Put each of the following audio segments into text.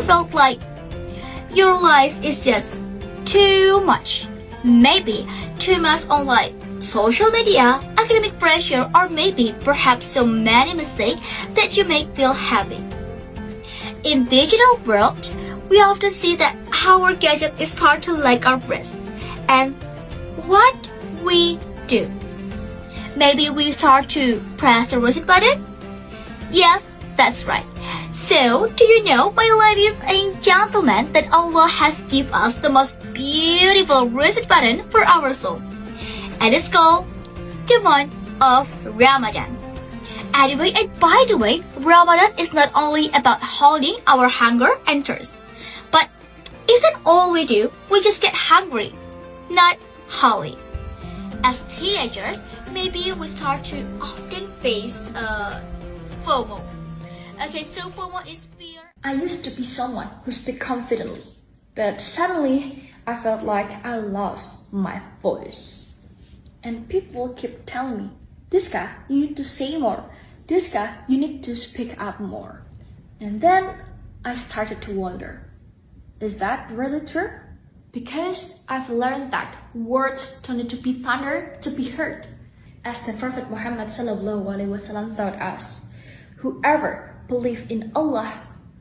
felt like your life is just too much. Maybe too much on like social media, academic pressure, or maybe perhaps so many mistakes that you make feel heavy. In digital world, we often see that our gadget start to like our breath. And what we do? Maybe we start to press the reset button? Yes, that's right. So, do you know, my ladies and gentlemen, that Allah has given us the most beautiful reset button for our soul. And it's called the month of Ramadan. Anyway, and by the way, Ramadan is not only about holding our hunger and thirst, but isn't all we do, we just get hungry, not holy. As teenagers, maybe we start to often face FOMO. Okay, so FOMO is fear. I used to be someone who speaks confidently, but suddenly I felt like I lost my voice. And people keep telling me, this guy, you need to say more. This guy, you need to speak up more. And then I started to wonder, is that really true? Because I've learned that words don't need to be thunder to be heard. As the Prophet Muhammad ﷺ taught us, whoever believes in Allah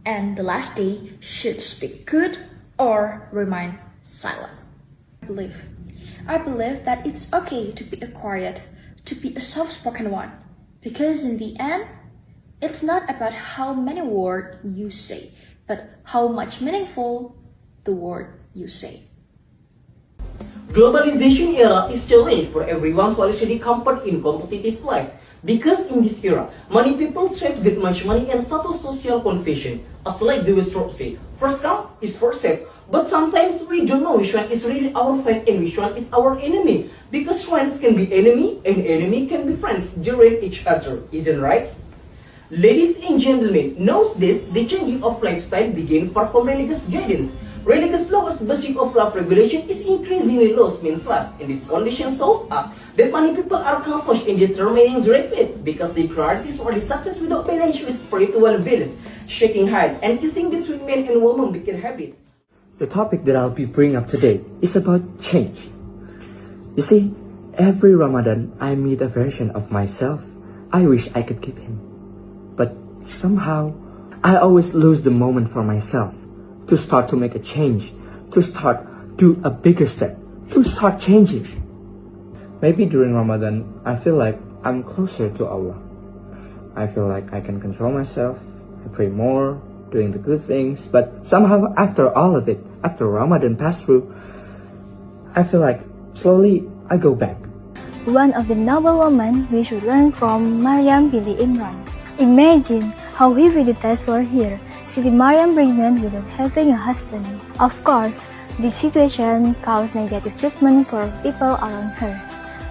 and the last day should speak good or remain silent. I believe that it's okay to be a quiet, to be a soft-spoken one. Because in the end, it's not about how many words you say, but how much meaningful the word you say. Globalization era is challenge for everyone who is already comfort in competitive life. Because in this era, many people strive to get much money and subtle social confusion. As like the Western say, first come is first serve. But sometimes we don't know which one is really our friend and which one is our enemy. Because friends can be enemy and enemy can be friends during each other, isn't right? Ladies and gentlemen, nowadays the changing of lifestyle begin far from religious guidance. Religious law as basic of love regulation is increasingly lost means life, and its condition shows us that many people are confused in determining the right fit because they priorities for the success without balance with spiritual values. Shaking hands and kissing between men and women became habit. The topic that I'll be bringing up today is about change. You see, every Ramadan I meet a version of myself I wish I could keep him. But somehow, I always lose the moment for myself to start to make a change, to start do a bigger step, to start changing. Maybe during Ramadan, I feel like I'm closer to Allah. I feel like I can control myself, I pray more, doing the good things, but somehow after all of it, after Ramadan passed through, I feel like slowly I go back. One of the noble women we should learn from Maryam binti Imran. Imagine how heavy the test were here, seeing Maryam pregnant without having a husband. Of course, this situation caused negative judgment for people around her.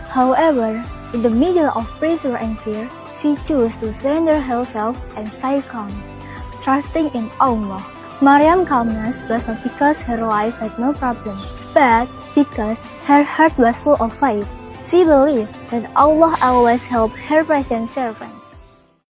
However, in the middle of pressure and fear, she chose to surrender herself and stay calm, trusting in Allah. Maryam's calmness was not because her life had no problems, but because her heart was full of faith. She believed that Allah always helped her present servant.